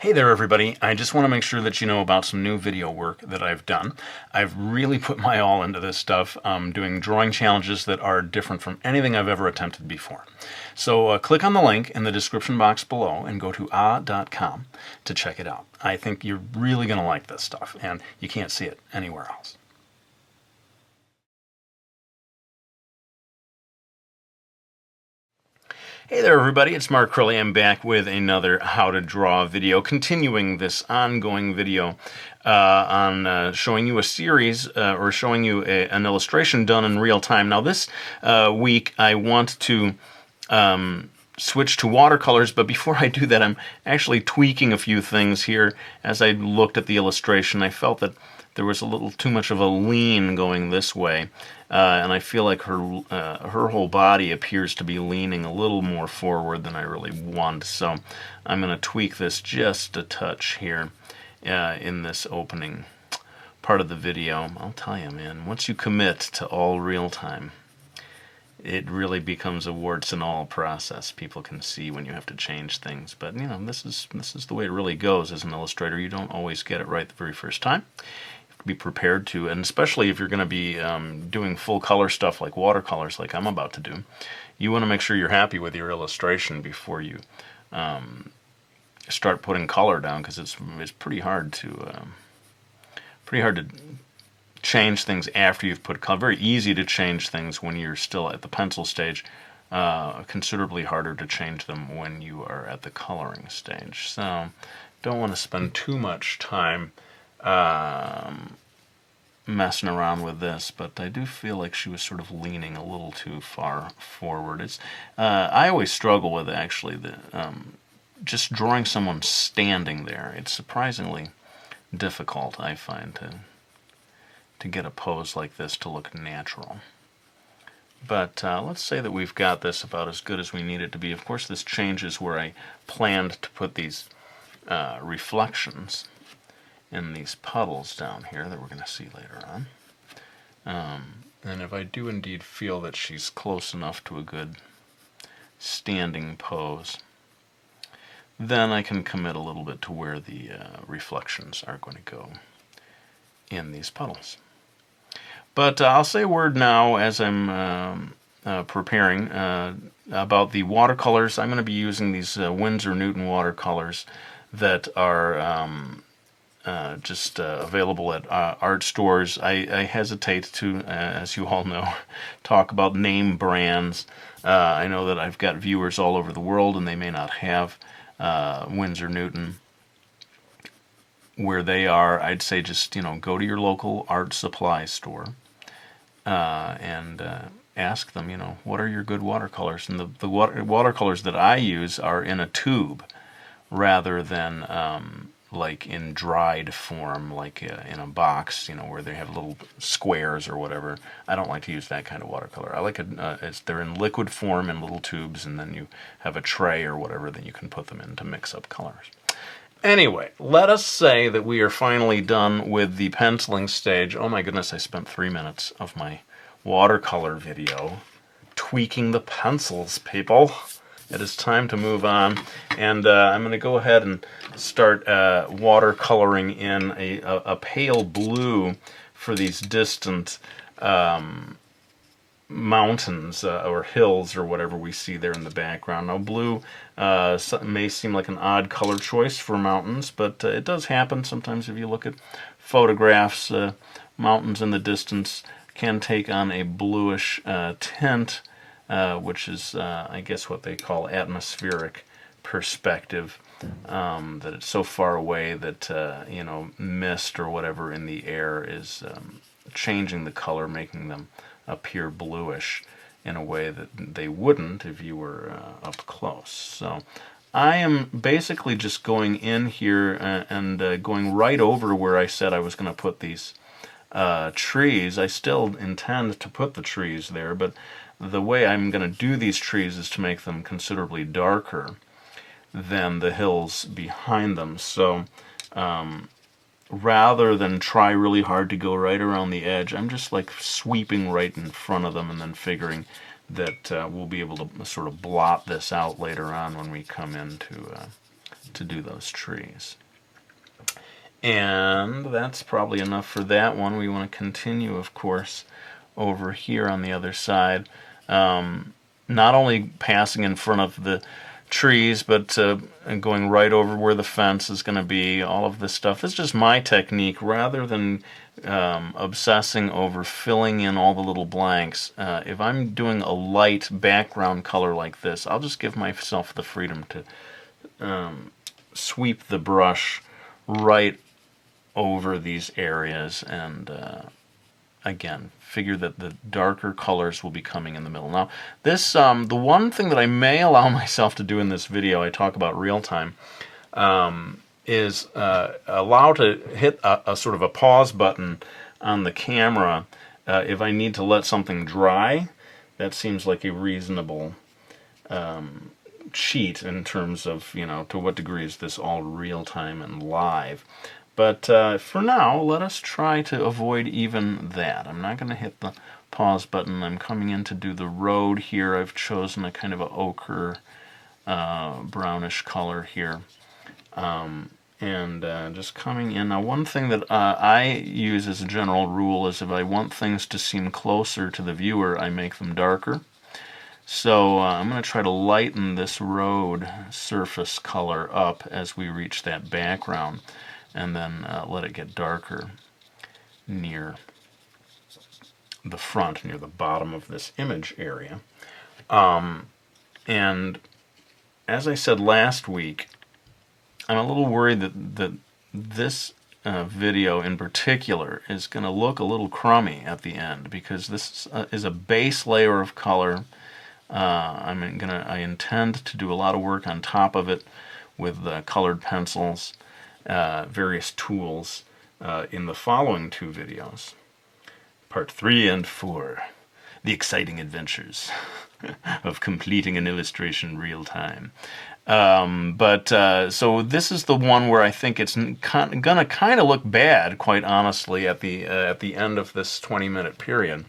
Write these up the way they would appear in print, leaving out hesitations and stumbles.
Hey there everybody, I just want to make sure that you know about some new video work that I've done. I've really put my all into this stuff, doing drawing challenges that are different from anything I've ever attempted before. So click on the link in the description box below and go to ah.com to check it out. I think you're really going to like this stuff, and you can't see it anywhere else. Hey there everybody, it's Mark Crowley. I'm back with another How to Draw video, continuing this ongoing video on showing you a series or showing you an illustration done in real time. Now this week I want to switch to watercolors, but before I do that I'm actually tweaking a few things here. As I looked at the illustration, I felt that there was a little too much of a lean going this way, and I feel like her whole body appears to be leaning a little more forward than I really want. So I'm going to tweak this just a touch here in this opening part of the video. I'll tell you, man, once you commit to all real time, it really becomes a warts and all process. People can see when you have to change things, but you know, this is the way it really goes as an illustrator. You don't always get it right the very first time. Be prepared to, and especially if you're going to be doing full color stuff like watercolors like I'm about to do, you want to make sure you're happy with your illustration before you start putting color down, because it's pretty hard to change things after you've put color. Very easy to change things when you're still at the pencil stage, considerably harder to change them when you are at the coloring stage. So don't want to spend too much time messing around with this, but I do feel like she was sort of leaning a little too far forward. It's I always struggle with actually just drawing someone standing there. It's surprisingly difficult, I find, to get a pose like this to look natural. But let's say that we've got this about as good as we need it to be. Of course, this changes where I planned to put these reflections in these puddles down here that we're going to see later on. And if I do indeed feel that she's close enough to a good standing pose, then I can commit a little bit to where the reflections are going to go in these puddles. But I'll say a word now as I'm preparing about the watercolors. I'm going to be using these Winsor Newton watercolors that are just available at art stores. I hesitate to, as you all know, talk about name brands. I know that I've got viewers all over the world and they may not have Winsor Newton where they are. I'd say just, go to your local art supply store and ask them, what are your good watercolors? And the watercolors that I use are in a tube rather than like in dried form, like in a box, where they have little squares or whatever. I don't like to use that kind of watercolor. I like it, they're in liquid form in little tubes, and then you have a tray or whatever that you can put them in to mix up colors. Anyway, let us say that we are finally done with the penciling stage. Oh my goodness, I spent 3 minutes of my watercolor video tweaking the pencils, people. It is time to move on, and I'm going to go ahead and start watercoloring in a pale blue for these distant mountains or hills or whatever we see there in the background. Now blue may seem like an odd color choice for mountains, but it does happen sometimes. If you look at photographs, mountains in the distance can take on a bluish tint, which is, I guess, what they call atmospheric perspective, that it's so far away that, mist or whatever in the air is changing the color, making them appear bluish in a way that they wouldn't if you were up close. So I am basically just going in here and going right over where I said I was going to put these trees. I still intend to put the trees there, but the way I'm going to do these trees is to make them considerably darker than the hills behind them. So rather than try really hard to go right around the edge, I'm just like sweeping right in front of them and then figuring that we'll be able to sort of blot this out later on when we come in to do those trees. And that's probably enough for that one. We want to continue, of course, over here on the other side. Not only passing in front of the trees, but going right over where the fence is going to be. All of this stuff is just my technique, rather than obsessing over filling in all the little blanks. If I'm doing a light background color like this, I'll just give myself the freedom to sweep the brush right over these areas, and again, figure that the darker colors will be coming in the middle. Now, this the one thing that I may allow myself to do in this video, I talk about real time, is allow to hit a sort of a pause button on the camera if I need to let something dry. That seems like a reasonable cheat in terms of, you know, to what degree is this all real time and live. But for now, let us try to avoid even that. I'm not going to hit the pause button. I'm coming in to do the road here. I've chosen a kind of a ochre brownish color here. And just coming in. Now, one thing that I use as a general rule is if I want things to seem closer to the viewer, I make them darker. So I'm going to try to lighten this road surface color up as we reach that background, and then let it get darker near the front, near the bottom of this image area. And as I said last week, I'm a little worried that this video in particular is going to look a little crummy at the end, because this is a base layer of color. I intend to do a lot of work on top of it with colored pencils, various tools in the following two videos, part 3 and 4, the exciting adventures of completing an illustration real time. So this is the one where I think it's gonna kind of look bad, quite honestly, at the end of this 20-minute period.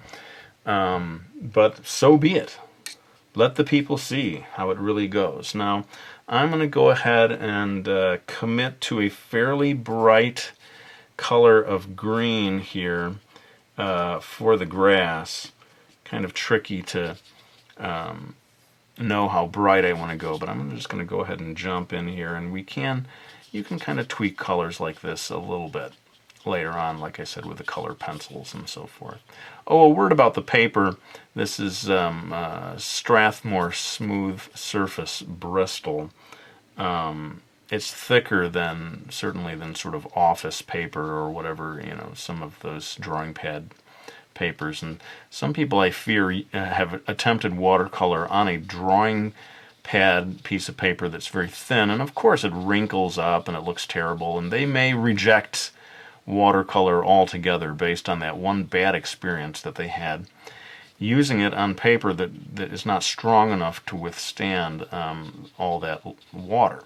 But so be it. Let the people see how it really goes. Now, I'm going to go ahead and commit to a fairly bright color of green here for the grass. Kind of tricky to know how bright I want to go, but I'm just going to go ahead and jump in here, and you can kind of tweak colors like this a little bit later on, like I said, with the color pencils and so forth. Oh, a word about the paper. This is Strathmore Smooth Surface Bristol. It's thicker certainly than sort of office paper or whatever, you know, some of those drawing pad papers. And some people, I fear, have attempted watercolor on a drawing pad piece of paper that's very thin, and of course it wrinkles up and it looks terrible, and they may reject watercolor altogether based on that one bad experience that they had using it on paper that is not strong enough to withstand all that water.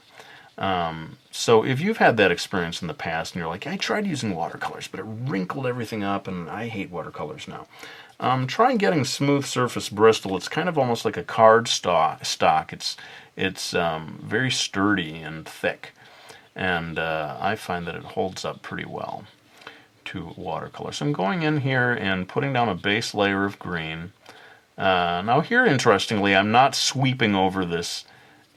So if you've had that experience in the past and you're like, I tried using watercolors, but it wrinkled everything up and I hate watercolors now, try getting Smooth Surface Bristol. It's kind of almost like a card stock. It's very sturdy and thick, and I find that it holds up pretty well to watercolor. So I'm going in here and putting down a base layer of green. Now here, interestingly, I'm not sweeping over this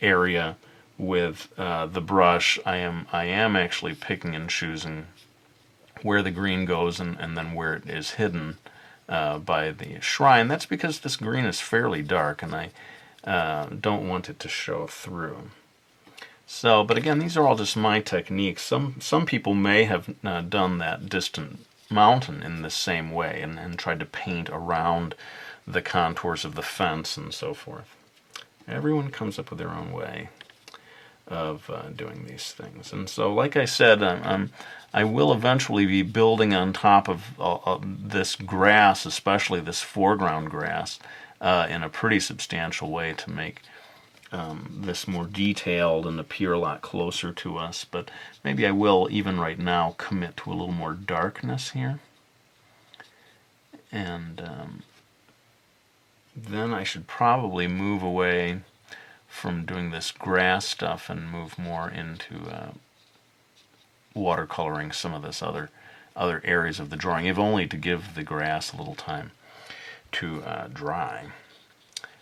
area with the brush. I am actually picking and choosing where the green goes and then where it is hidden by the shrine. That's because this green is fairly dark and I don't want it to show through. So, but again, these are all just my techniques. Some people may have done that distant mountain in the same way and tried to paint around the contours of the fence and so forth. Everyone comes up with their own way of doing these things. And so, like I said, I will eventually be building on top of this grass, especially this foreground grass, in a pretty substantial way to make this more detailed and appear a lot closer to us. But maybe I will, even right now, commit to a little more darkness here. And then I should probably move away from doing this grass stuff and move more into watercoloring some of this other areas of the drawing, if only to give the grass a little time to dry.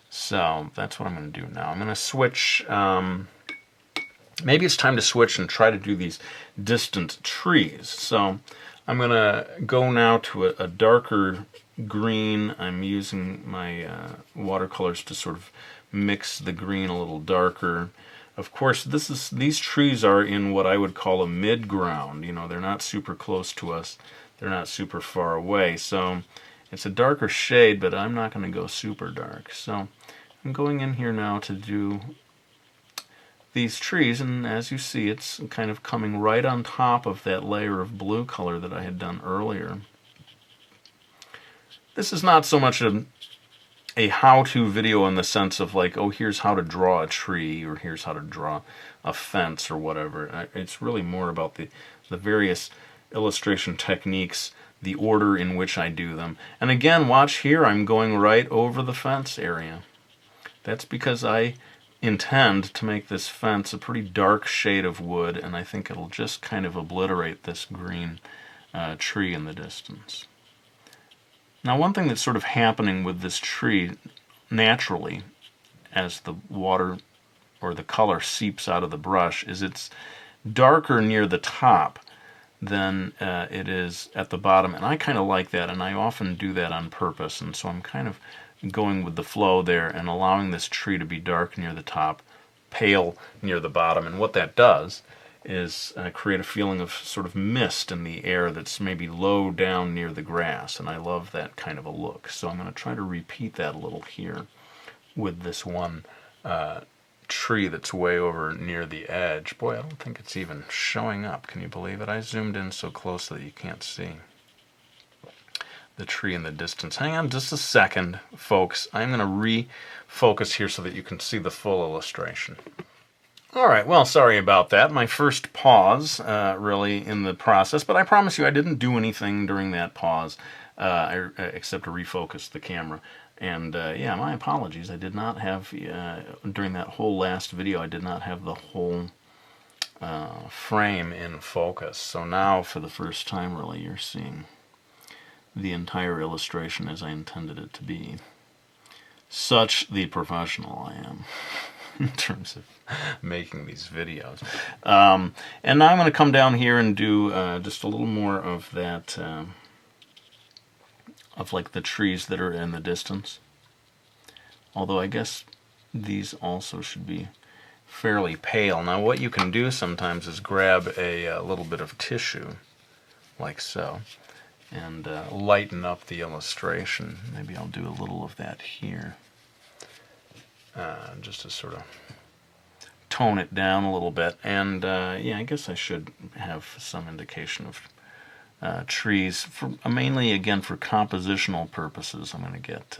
So that's what I'm going to do now. I'm going to switch. Maybe it's time to switch and try to do these distant trees. So I'm going to go now to a darker green. I'm using my watercolors to sort of mix the green a little darker. Of course, these trees are in what I would call a mid-ground. You know, they're not super close to us. They're not super far away. So it's a darker shade, but I'm not going to go super dark. So I'm going in here now to do these trees, and as you see, it's kind of coming right on top of that layer of blue color that I had done earlier. This is not so much a how-to video in the sense of like, oh, here's how to draw a tree, or here's how to draw a fence, or whatever. It's really more about the various illustration techniques, the order in which I do them. And again, watch here, I'm going right over the fence area. That's because I intend to make this fence a pretty dark shade of wood, and I think it'll just kind of obliterate this green tree in the distance. Now, one thing that's sort of happening with this tree naturally as the water or the color seeps out of the brush is it's darker near the top than it is at the bottom, and I kind of like that, and I often do that on purpose, and so I'm kind of going with the flow there and allowing this tree to be dark near the top, pale near the bottom. And what that does is create a feeling of sort of mist in the air that's maybe low down near the grass, and I love that kind of a look. So I'm going to try to repeat that a little here with this one tree that's way over near the edge. Boy, I don't think it's even showing up. Can you believe it? I zoomed in so close that you can't see the tree in the distance. Hang on just a second, folks. I'm going to refocus here so that you can see the full illustration. All right, well, sorry about that. My first pause, really, in the process, but I promise you I didn't do anything during that pause except to refocus the camera. And yeah, my apologies. I did not have, during that whole last video, I did not have the whole frame in focus. So now, for the first time, really, you're seeing the entire illustration as I intended it to be. Such the professional I am in terms of making these videos. And now I'm going to come down here and do just a little more of that, of like the trees that are in the distance. Although I guess these also should be fairly pale. Now what you can do sometimes is grab a little bit of tissue, like so, and lighten up the illustration. Maybe I'll do a little of that here, just to sort of tone it down a little bit. And yeah, I guess I should have some indication of trees, for mainly again for compositional purposes. I'm going to get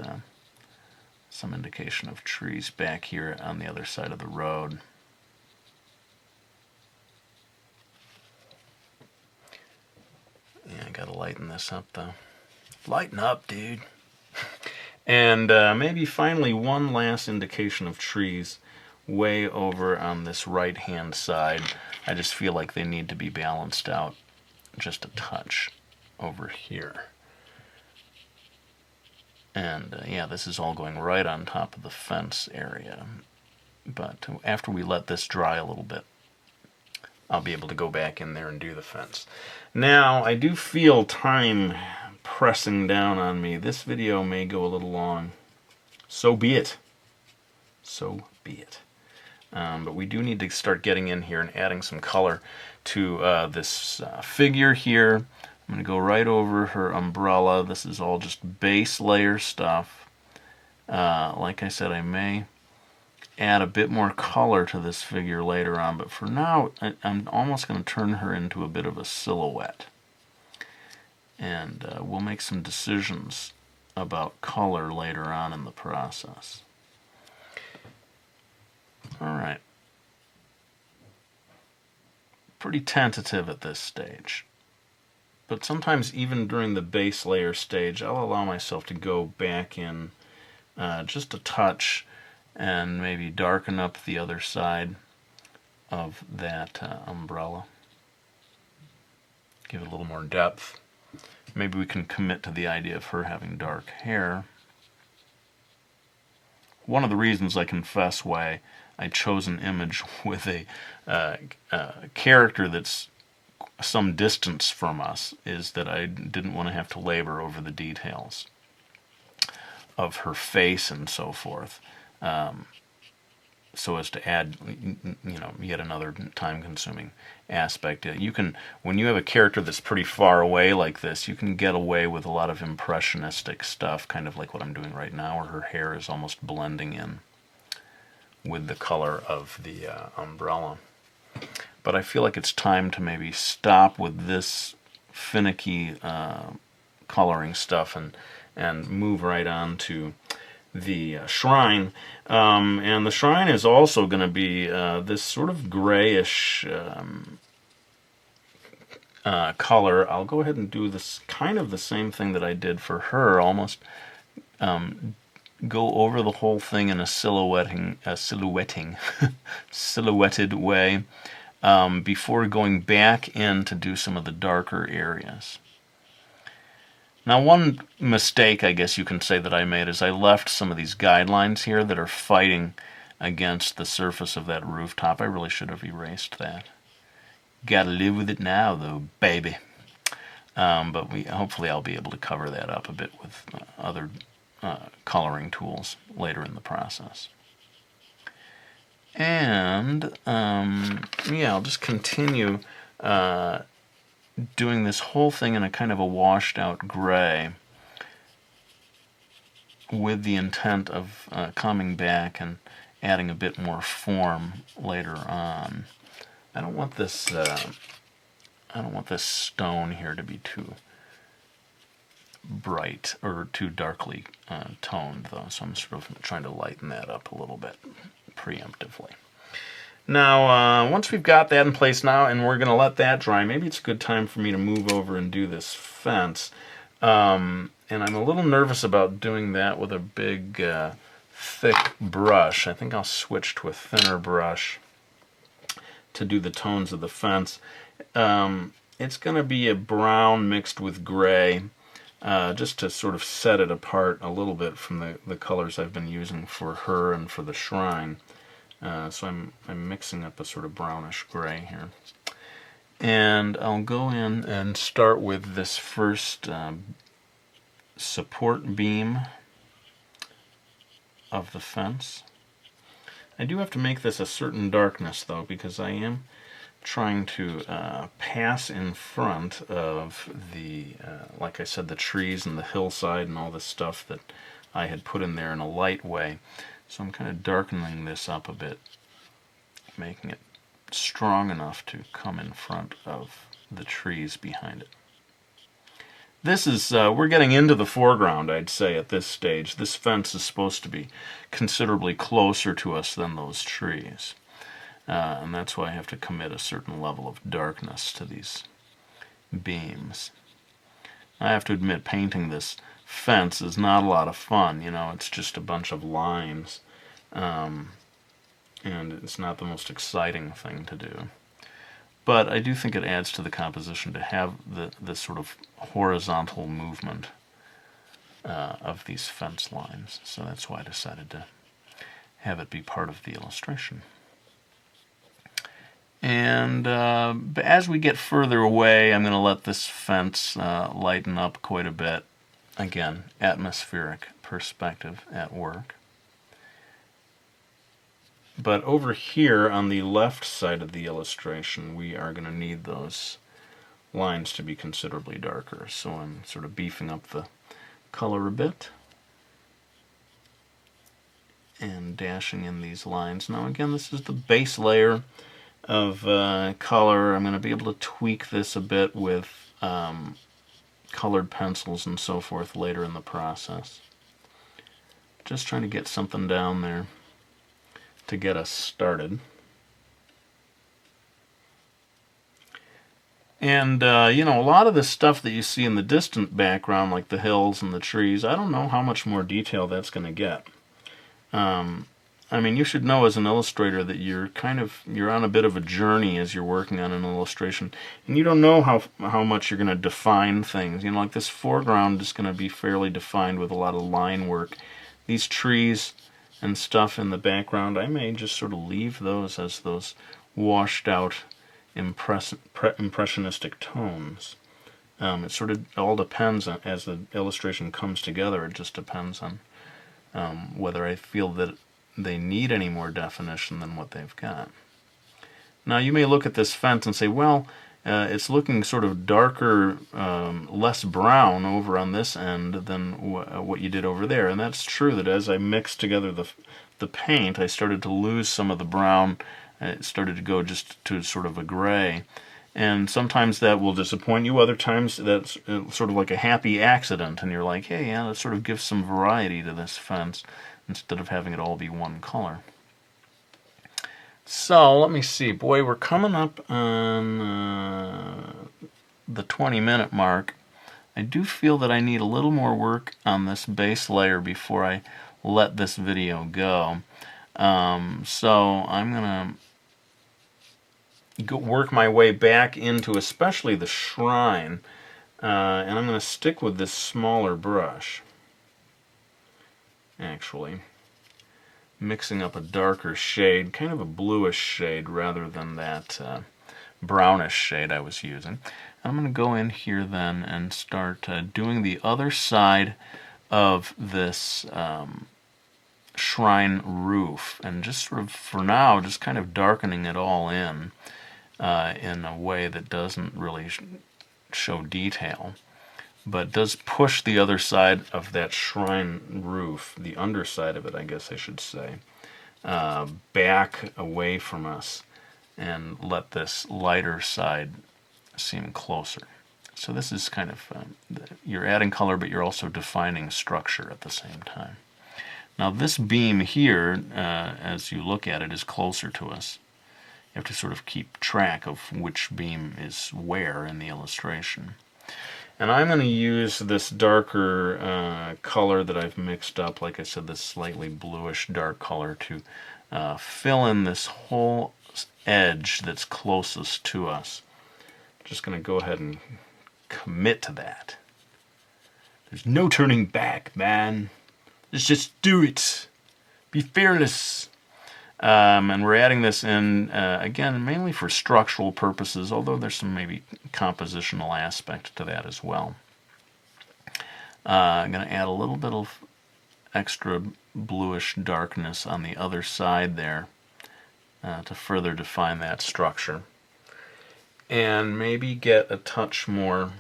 some indication of trees back here on the other side of the road. Yeah, I gotta lighten this up though. Lighten up, dude. And maybe finally one last indication of trees way over on this right hand side. I just feel like they need to be balanced out just a touch over here. And yeah, this is all going right on top of the fence area. But after we let this dry a little bit, I'll be able to go back in there and do the fence. Now, I do feel time pressing down on me. This video may go a little long. So be it. So be it. But we do need to start getting in here and adding some color to this figure here. I'm going to go right over her umbrella. This is all just base layer stuff. Like I said, I may add a bit more color to this figure later on, but for now I'm almost going to turn her into a bit of a silhouette. And we'll make some decisions about color later on in the process. Alright. Pretty tentative at this stage. But sometimes even during the base layer stage, I'll allow myself to go back in just a touch and maybe darken up the other side of that umbrella. Give it a little more depth. Maybe we can commit to the idea of her having dark hair. One of the reasons, I confess, why I chose an image with a character that's some distance from us is that I didn't want to have to labor over the details of her face and so forth, so as to add, yet another time-consuming aspect. You can, when you have a character that's pretty far away like this, you can get away with a lot of impressionistic stuff, kind of like what I'm doing right now, where her hair is almost blending in with the color of the umbrella. But I feel like it's time to maybe stop with this finicky coloring stuff and move right on to the shrine. And the shrine is also going to be this sort of grayish color. I'll go ahead and do this kind of the same thing that I did for her, almost go over the whole thing in a silhouetted way, before going back in to do some of the darker areas. Now, one mistake, I guess you can say, that I made is I left some of these guidelines here that are fighting against the surface of that rooftop. I really should have erased that. Gotta live with it now, though, baby. But hopefully I'll be able to cover that up a bit with other coloring tools later in the process. And, I'll just continue doing this whole thing in a kind of a washed out gray with the intent of coming back and adding a bit more form later on. I don't want this stone here to be too bright or too darkly toned, though, so I'm sort of trying to lighten that up a little bit preemptively. Now, once we've got that in place now, and we're going to let that dry, maybe it's a good time for me to move over and do this fence. And I'm a little nervous about doing that with a big, thick brush. I think I'll switch to a thinner brush to do the tones of the fence. It's going to be a brown mixed with gray, just to sort of set it apart a little bit from the colors I've been using for her and for the shrine. So I'm mixing up a sort of brownish gray here. And I'll go in and start with this first support beam of the fence. I do have to make this a certain darkness, though, because I am trying to pass in front of the, like I said, the trees and the hillside and all this stuff that I had put in there in a light way. So I'm kind of darkening this up a bit, making it strong enough to come in front of the trees behind it. This is, we're getting into the foreground, I'd say, at this stage. This fence is supposed to be considerably closer to us than those trees. And that's why I have to commit a certain level of darkness to these beams. I have to admit, painting this fence is not a lot of fun. It's just a bunch of lines, and it's not the most exciting thing to do. But I do think it adds to the composition to have the sort of horizontal movement of these fence lines. So that's why I decided to have it be part of the illustration. And as we get further away, I'm going to let this fence lighten up quite a bit. Again, atmospheric perspective at work. But over here on the left side of the illustration, we are going to need those lines to be considerably darker. So I'm sort of beefing up the color a bit and dashing in these lines. Now again, this is the base layer of color. I'm going to be able to tweak this a bit with colored pencils and so forth later in the process. Just trying to get something down there to get us started. And, a lot of the stuff that you see in the distant background, like the hills and the trees, I don't know how much more detail that's going to get. I mean, you should know as an illustrator that you're on a bit of a journey as you're working on an illustration, and you don't know how much you're going to define things. You know, like this foreground is going to be fairly defined with a lot of line work. These trees and stuff in the background, I may just sort of leave those as those washed out impressionistic tones. It sort of all depends on, as the illustration comes together, it just depends on whether I feel that they need any more definition than what they've got. Now you may look at this fence and say, well, it's looking sort of darker, less brown over on this end than what you did over there. And that's true, that as I mixed together the paint, I started to lose some of the brown. It started to go just to sort of a gray. And sometimes that will disappoint you. Other times that's sort of like a happy accident, and you're like, hey, yeah, let's sort of give some variety to this fence instead of having it all be one color. So, let me see. Boy, we're coming up on the 20-minute mark. I do feel that I need a little more work on this base layer before I let this video go. So, I'm going to work my way back into especially the shrine, and I'm going to stick with this smaller brush, actually, mixing up a darker shade, kind of a bluish shade rather than that brownish shade I was using. I'm going to go in here then and start doing the other side of this shrine roof, and just sort of, for now, just kind of darkening it all in a way that doesn't really show detail, but does push the other side of that shrine roof, the underside of it, I guess I should say, back away from us and let this lighter side seem closer. So this is kind of, you're adding color, but you're also defining structure at the same time. Now this beam here, as you look at it, is closer to us. You have to sort of keep track of which beam is where in the illustration. And I'm going to use this darker color that I've mixed up, like I said, this slightly bluish dark color, to fill in this whole edge that's closest to us. Just going to go ahead and commit to that. There's no turning back, man. Let's just do it. Be fearless. And we're adding this in, again, mainly for structural purposes, although there's some maybe compositional aspect to that as well. I'm going to add a little bit of extra bluish darkness on the other side there to further define that structure. And maybe get a touch more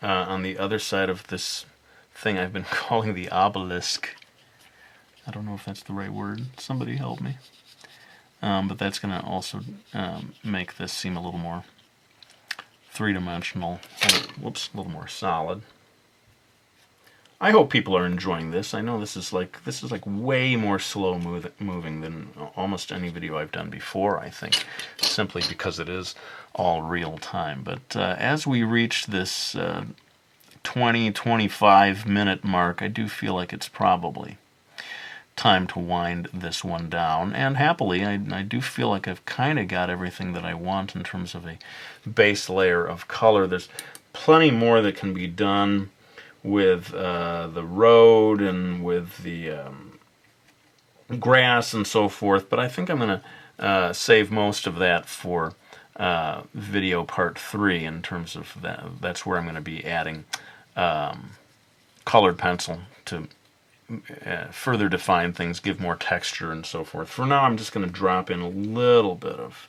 on the other side of this thing I've been calling the obelisk. I don't know if that's the right word. Somebody help me. But that's going to also make this seem a little more three-dimensional. Whoops, a little more solid. I hope people are enjoying this. I know this is like way more slow moving than almost any video I've done before, I think, simply because it is all real time. But as we reach this 20-25 minute mark, I do feel like it's probably time to wind this one down, and happily I do feel like I've kind of got everything that I want in terms of a base layer of color. There's plenty more that can be done with the road and with the grass and so forth, but I think I'm going to save most of that for video part 3 in terms of that. That's where I'm going to be adding colored pencil to further define things, give more texture and so forth. For now, I'm just going to drop in a little bit of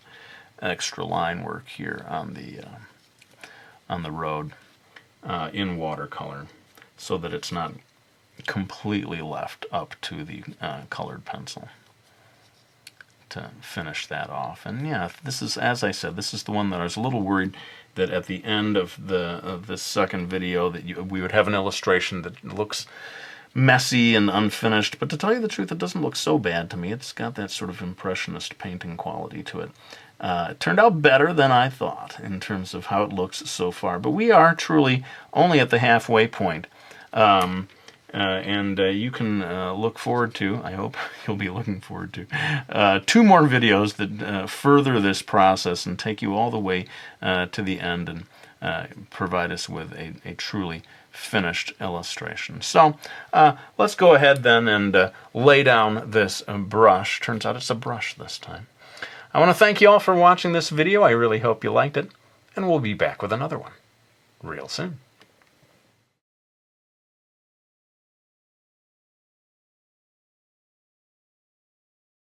extra line work here on the road in watercolor, so that it's not completely left up to the colored pencil to finish that off. And yeah, this is, as I said, this is the one that I was a little worried that at the end of this second video that we would have an illustration that looks messy and unfinished, but to tell you the truth, it doesn't look so bad to me. It's got that sort of impressionist painting quality to it. It turned out better than I thought in terms of how it looks so far, but we are truly only at the halfway point. and you can look forward to, I hope you'll be looking forward to, 2 more videos that further this process and take you all the way to the end and provide us with a truly finished illustration. So let's go ahead then and lay down this brush. Turns out it's a brush this time. I want to thank you all for watching this video. I really hope you liked it, and we'll be back with another one real soon.